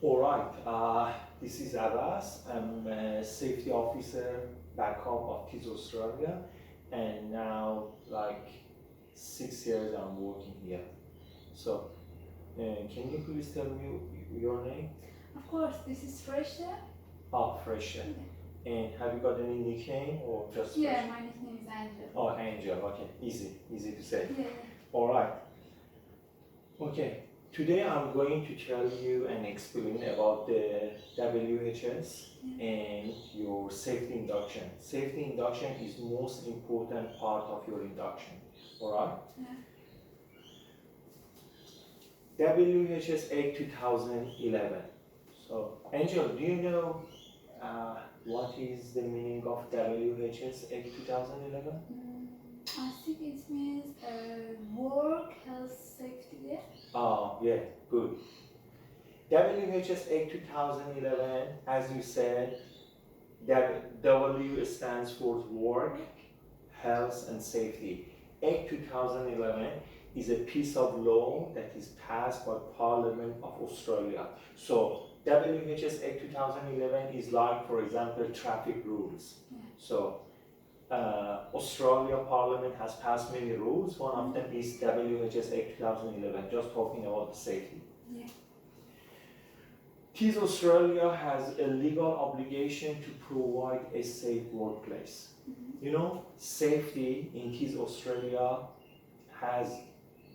All right, this is Abbas. I'm a safety officer back home of TIS Australia, and now like 6 years I'm working here. So, can you please tell me your name? Of course, this is Fresha. Oh, Fresha. Yeah. And have you got any nickname or just Yeah, Fresha? my nickname is Angel. Oh, Angel. Okay, easy to say. Yeah. All right. Okay. Today I'm going to tell you and explain about the WHS and your safety induction. Safety induction is most important part of your induction. Alright? Yeah. WHS Act 2011. So, Angel, do you know what is the meaning of WHS Act 2011? I think it means work health safety day. Oh, yeah, good. WHS Act 2011, as you said, W stands for work, health, and safety. Act 2011 is a piece of law that is passed by Parliament of Australia. So WHS Act 2011 is like, for example, traffic rules. Yeah. So Australia Parliament has passed many rules. One of them is WHS Act 2011, just talking about the safety. Yeah. TIS Australia has a legal obligation to provide a safe workplace. You know, safety in TIS Australia has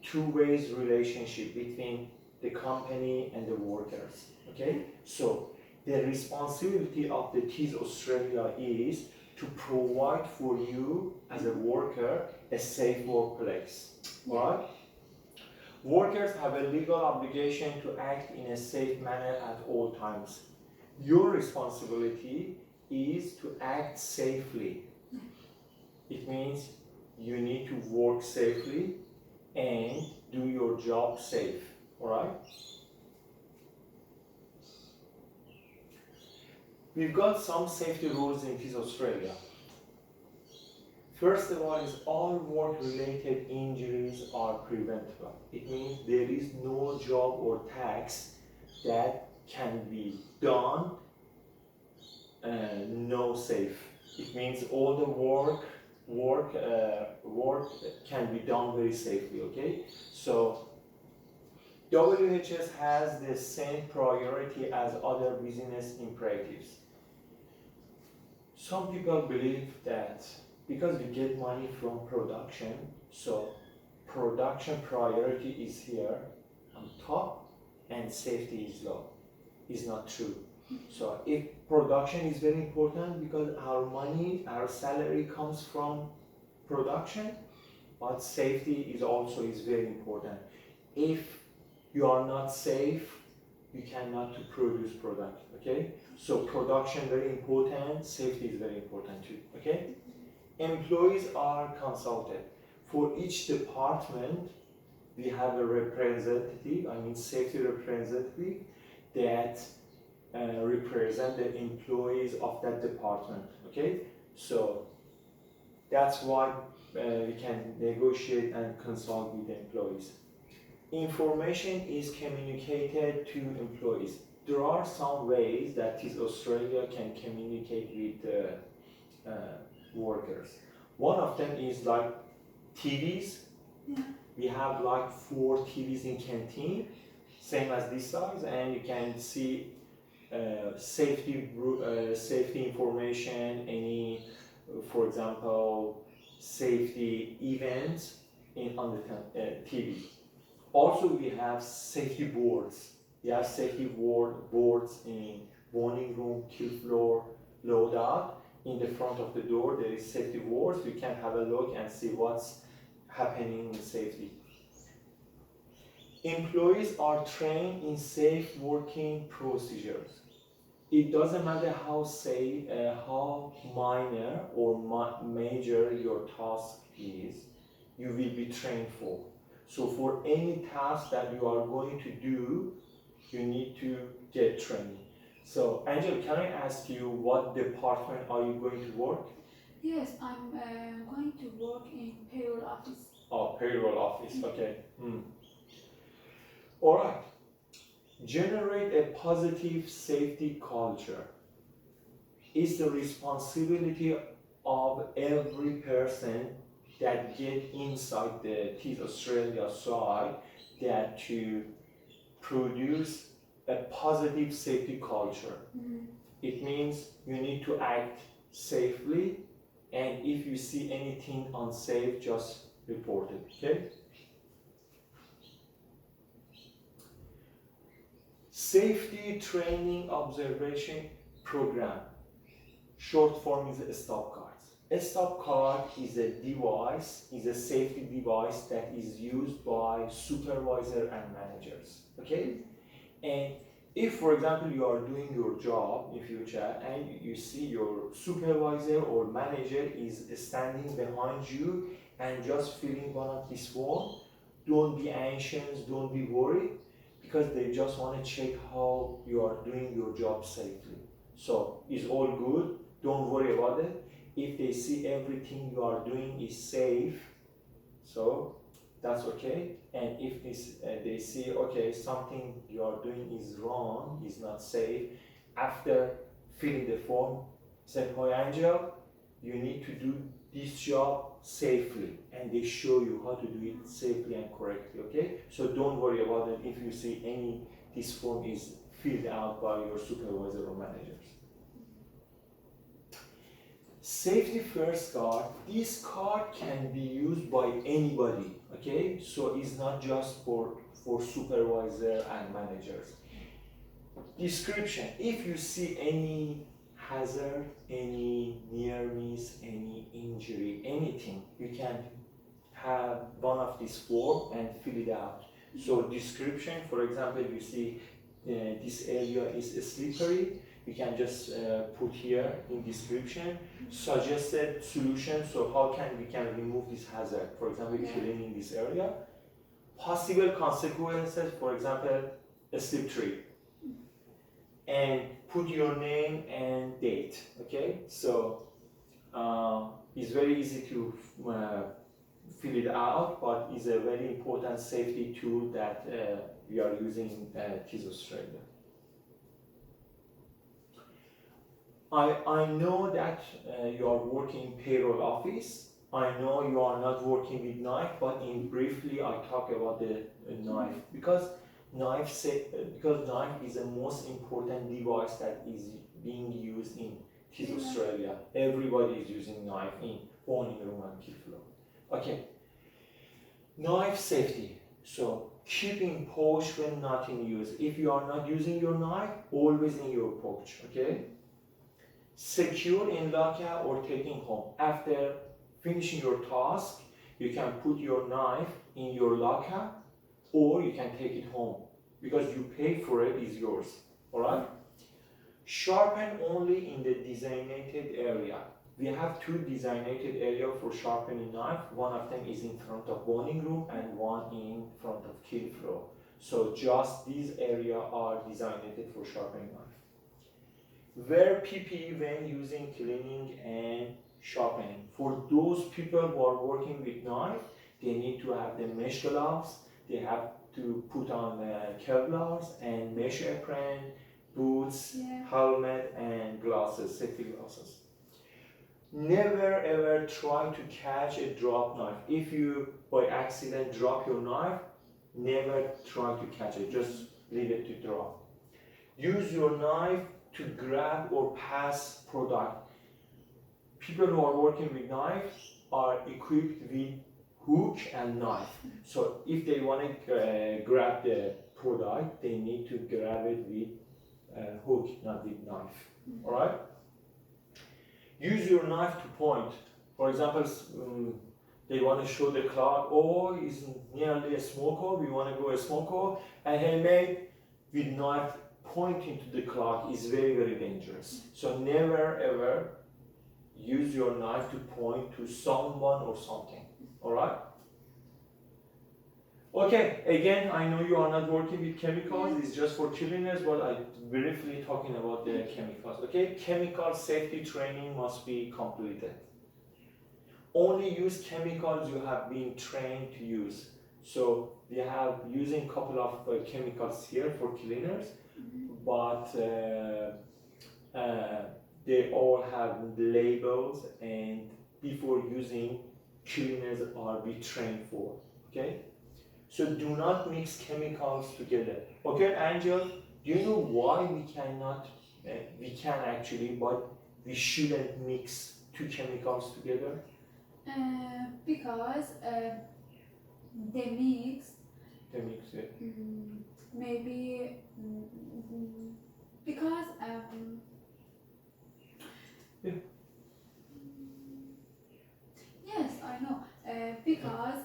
two-way relationship between the company and the workers. Okay, so the responsibility of the TIS Australia is to provide for you as a worker a safe workplace. Right? Workers have a legal obligation to act in a safe manner at all times. Your responsibility is to act safely. It means you need to work safely and do your job safe. Alright? We've got some safety rules in TIS Australia. First of all is all work-related injuries are preventable. It means there is no job or task that can be done no safe. It means all the work can be done very safely. Okay, so WHS has the same priority as other business imperatives. Some people believe that because we get money from production, so production priority is here on top and safety is low. It's not true. So if production is very important because our money, our salary comes from production, but safety is also very important. If you are not safe, you cannot to produce product. Okay? So production very important, safety is very important too. Okay? Employees are consulted. For each department, we have a representative, safety representative, that represent the employees of that department. Okay, so that's why we can negotiate and consult with the employees. Information is communicated to employees. There are some ways that TIS Australia can communicate with workers. One of them is like TVs. Yeah. We have like 4 TVs in canteen, same as this size, and you can see safety information, any, for example, safety events on the TV. Also, we have safety boards. We have safety boards in morning room, kill floor, loadout. In the front of the door, there is safety boards. You can have a look and see what's happening in safety. Employees are trained in safe working procedures. It doesn't matter how minor or major your task is, you will be trained for. So for any task that you are going to do, you need to get training. So Angel, can I ask you what department are you going to work? Yes, I'm going to work in payroll office. Oh, payroll office, okay. All right. Generate a positive safety culture. It's the responsibility of every person that get inside the TIS Australia side that to produce a positive safety culture. It means you need to act safely, and if you see anything unsafe, just report it, okay? Safety Training Observation Program. Short form is a stop card. A stop card is a device, is a safety device that is used by supervisor and managers, okay? And if, for example, you are doing your job in future and you see your supervisor or manager is standing behind you and just filling one of this form, don't be anxious, don't be worried, because they just want to check how you are doing your job safely. So it's all good, don't worry about it. If they see everything you are doing is safe, so that's okay. And if they see, okay, something you are doing is wrong, is not safe, after filling the form, say, "Hi Angel, you need to do this job safely," and they show you how to do it safely and correctly, okay? So don't worry about it if you see this form is filled out by your supervisor or managers. Safety first card. This card can be used by anybody, okay? So it's not just for supervisor and managers. Description. If you see any hazard, any near miss, any injury, anything, you can have one of these form and fill it out. So description, for example, you see this area is slippery, you can just put here in description. Suggested solution, so how we can remove this hazard, for example, cleaning this area. Possible consequences, for example, a slip tree, and put your name and date, okay? So it's very easy to fill it out, but it's a very important safety tool that we are using in TIS Australia. I know that you are working payroll office. I know you are not working with knife, but briefly I talk about the knife, because knife is the most important device that is being used in TIS Australia. Everybody is using knife in owning room and kill flow. Okay, knife safety. So keep in pouch when not in use. If you are not using your knife, always in your pouch, okay? Secure in locker or taking home. After finishing your task, you can put your knife in your locker or you can take it home, because you pay for it, is yours, all right? Sharpen only in the designated area. We have two designated areas for sharpening knife. One of them is in front of boning room and one in front of kill flow. So just these areas are designated for sharpening knife. Wear PPE when using cleaning and sharpening. For those people who are working with knife, they need to have the mesh gloves, they have to put on Kevlars and mesh apron, boots, helmet and glasses, safety glasses. Never ever try to catch a drop knife. If you by accident drop your knife, never try to catch it, just leave it to drop. Use your knife to grab or pass product. People who are working with knife are equipped with hook and knife. So if they want to grab the product, they need to grab it with hook, not with knife. All right? Use your knife to point. For example, they want to show the clock, oh, it's nearly a smoker, we want to go a smoker, and hey mate, with knife pointing to the clock is very, very dangerous. So never ever use your knife to point to someone or something, all right? Okay, again, I know you are not working with chemicals, it's just for cleaners, but I'm briefly talking about the chemicals, okay? Chemical safety training must be completed. Only use chemicals you have been trained to use. So we have using couple of chemicals here for cleaners, but they all have labels, and before using, cleaners are be trained for. Okay. So do not mix chemicals together. Okay, Angel, do you know why we cannot, we can actually, but we shouldn't mix two chemicals together? Because they mix, They mix it. maybe because Yeah. yes, I know. Because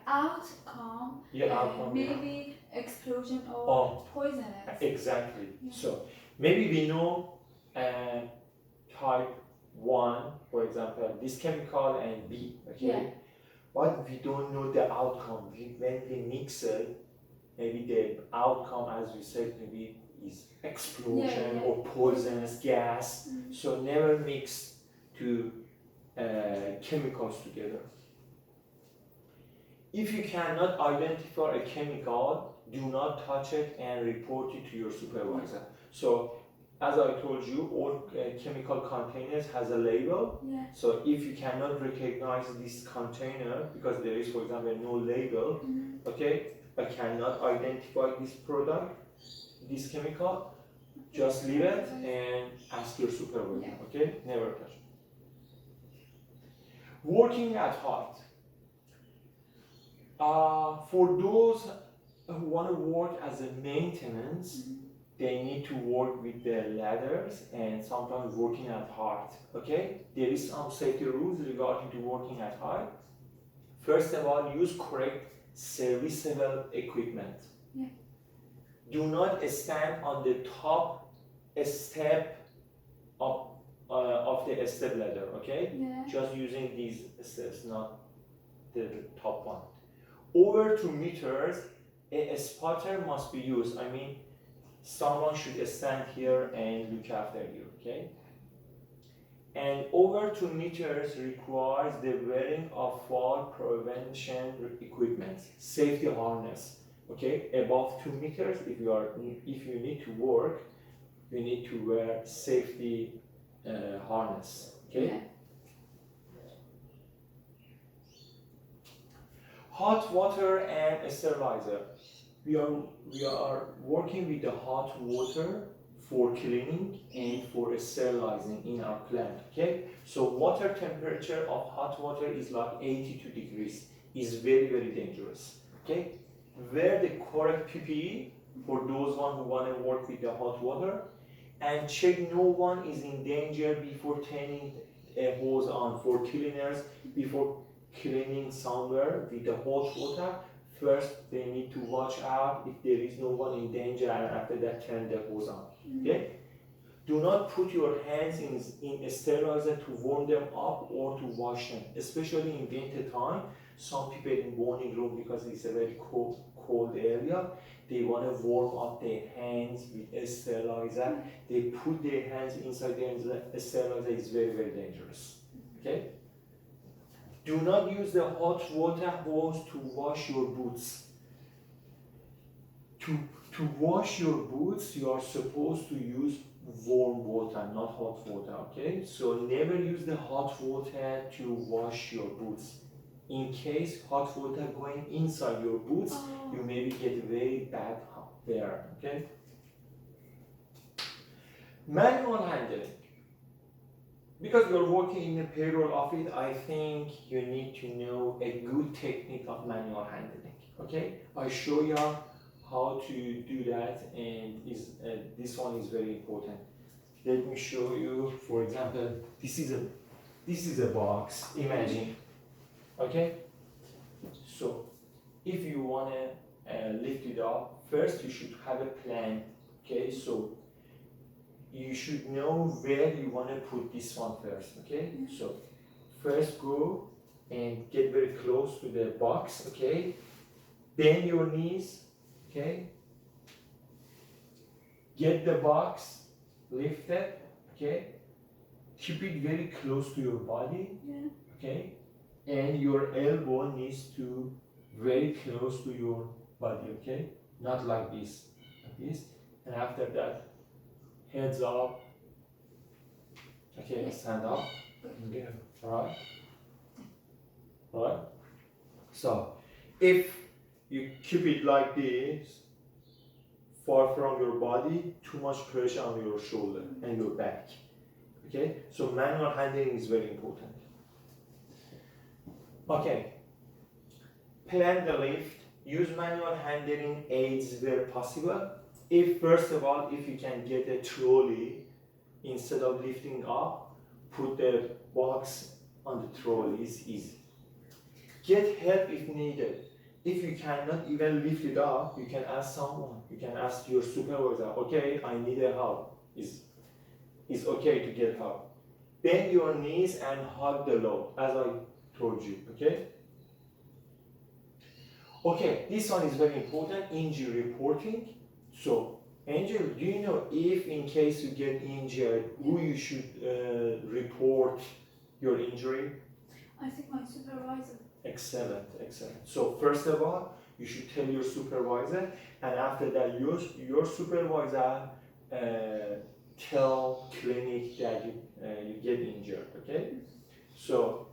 outcome Yeah, outcome. maybe explosion or Oh, poisonous. exactly. Yeah. So maybe we know type 1, for example, this chemical and B, okay? Yeah. But we don't know the outcome. When we mix it, maybe the outcome, as we said, maybe is explosion Yeah. or poisonous gas. So never mix two chemicals together. If you cannot identify a chemical, do not touch it and report it to your supervisor. So, as I told you, all chemical containers has a label. Yeah. So if you cannot recognize this container because there is, for example, no label, okay, I cannot identify this product, this chemical, just leave it and ask your supervisor, okay? Never touch it. Working at height. For those who want to work as a maintenance, they need to work with the ladders and sometimes working at height. Okay, there is some safety rules regarding to working at height. First of all, use correct serviceable equipment. Yeah. Do not stand on the top step of the step ladder. Okay, Yeah. just using these steps, not the top one. Over 2 meters, a spotter must be used. I mean, someone should stand here and look after you, okay? And over 2 meters requires the wearing of fall prevention equipment, safety harness, okay? Above 2 meters, if you need to work, you need to wear safety harness, okay? Yeah. Hot water and sterilizer. We are working with the hot water for cleaning and for sterilizing in our plant. Okay, so water temperature of hot water is like 82 degrees. Is very dangerous. Okay, wear the correct PPE for those one who want to work with the hot water, and check no one is in danger before turning a hose on for cleaners. Before cleaning somewhere with the hot water, first they need to watch out if there is no one in danger, and after that turn the hose on. Okay, do not put your hands in a sterilizer to warm them up or to wash them, especially in winter time. Some people in warming room, because it's a very cold area, they want to warm up their hands with a sterilizer. They put their hands inside the sterilizer. Is very dangerous. Okay. Do not use the hot water hose to wash your boots. To wash your boots, you are supposed to use warm water, not hot water, okay? So never use the hot water to wash your boots. In case hot water going inside your boots, you maybe get very bad hair, okay? Manual handling. Because you're working in a payroll office, I think you need to know a good technique of manual handling. Okay, I show you how to do that, and this one is very important. Let me show you. For example, this is a box. Imagine, okay. So if you wanna lift it up, first you should have a plan. Okay, so you should know where you want to put this one first, okay? So first go and get very close to the box, okay? Bend your knees, okay? Get the box, lift it, okay? Keep it very close to your body, okay? and your elbow needs to very close to your body, okay? Not like this, and after that, heads up, okay, stand up, okay, alright? Alright? So, if you keep it like this, far from your body, too much pressure on your shoulder and your back. Okay, so manual handling is very important. Okay, plan the lift. Use manual handling aids where possible. If first of all, if you can get a trolley instead of lifting up, put the box on the trolley is easy. Get help if needed. If you cannot even lift it up, you can ask someone. You can ask your supervisor, okay, I need a help. It's okay to get help. Bend your knees and hug the load, as I told you, okay? Okay, this one is very important, injury reporting. So, Angel, do you know if in case you get injured, who you should report your injury? I think my supervisor. Excellent, excellent. So first of all, you should tell your supervisor, and after that, your supervisor tell clinic that you get injured. Okay. So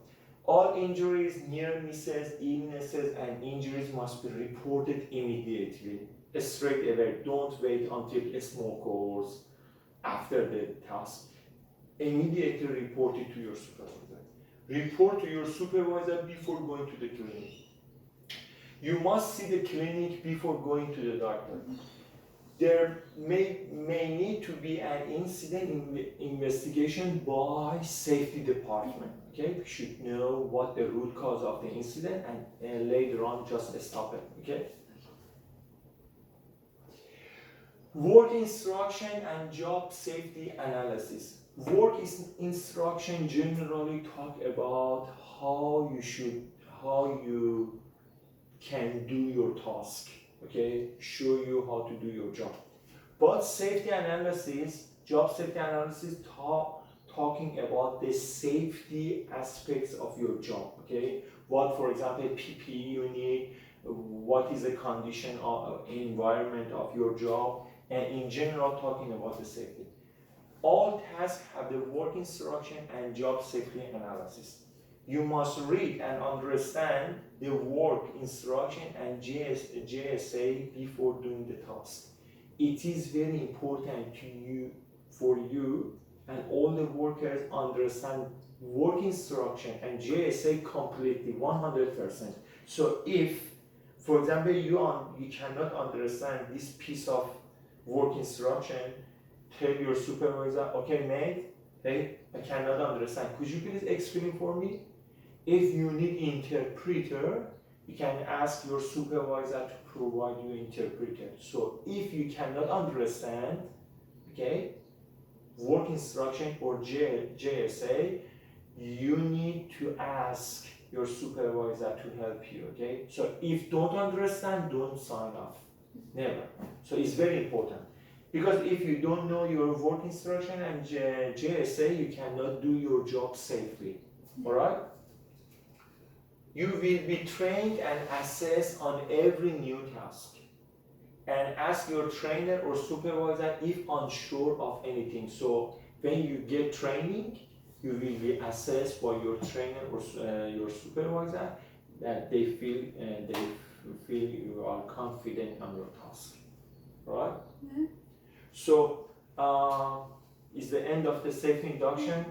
all injuries, near misses, illnesses, and injuries must be reported immediately, straight away. Don't wait until smokers after the task. Immediately report it to your supervisor. Report to your supervisor before going to the clinic. You must see the clinic before going to the doctor. There may need to be an incident investigation by safety department. Okay, we should know what the root cause of the incident and later on just stop it. Okay. Work instruction and job safety analysis. Work instruction generally talk about how you can do your task, okay? Show you how to do your job. But safety analysis, job safety analysis talking about the safety aspects of your job, okay? What, for example, PPE you need, what is the condition of environment of your job, and in general talking about the safety. All tasks have the work instruction and job safety analysis. You must read and understand the work instruction and JSA before doing the task. It is very important for you and all the workers understand work instruction and JSA completely, 100%. So if, for example, you cannot understand this piece of work instruction, tell your supervisor, okay, mate, hey, I cannot understand. Could you please explain for me? If you need interpreter, you can ask your supervisor to provide you interpreter. So if you cannot understand, okay, work instruction or JSA, you need to ask your supervisor to help you, okay? So if don't understand, don't sign off, never. So it's very important. Because if you don't know your work instruction and JSA, you cannot do your job safely, all right? You will be trained and assessed on every new task. And ask your trainer or supervisor if unsure of anything. So when you get training, you will be assessed by your trainer or your supervisor that they feel you are confident on your task, all right? Yeah. So, is the end of the safety induction.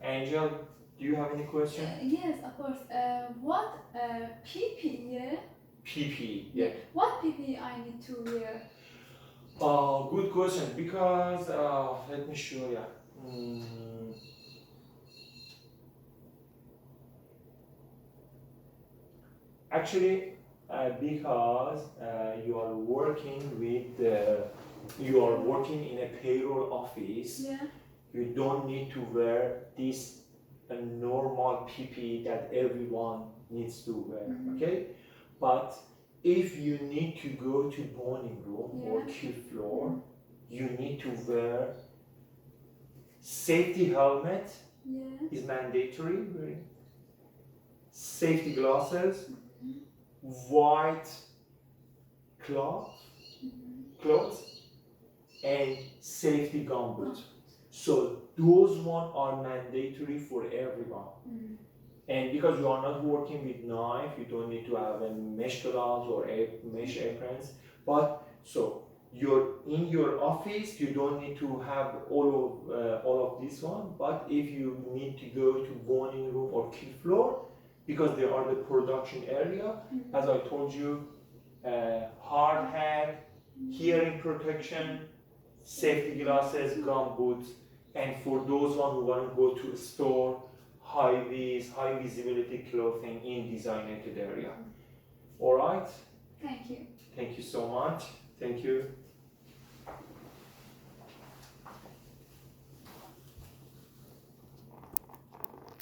Angel, do you have any question? Yes, of course. What PPE? Yeah? PPE, yeah. What PPE I need to wear? Good question, because let me show you. Actually, because you are working in a payroll office, Yeah. you don't need to wear this normal PPE that everyone needs to wear, okay? But if you need to go to boning room or Q floor, you need to wear safety helmet. Yeah. Is mandatory. safety glasses, white clothes, and safety gumboots. So those one are mandatory for everyone. And because you are not working with knife, you don't need to have a mesh gloves or mesh aprons. But so in your office, you don't need to have all of this one. But if you need to go to boning room or kill floor, because they are the production area, as I told you, hard hat, hearing protection, safety glasses, gumboots, and for those one who want to go to a store, high visibility clothing in designated area. All right. Thank you. Thank you so much. Thank you.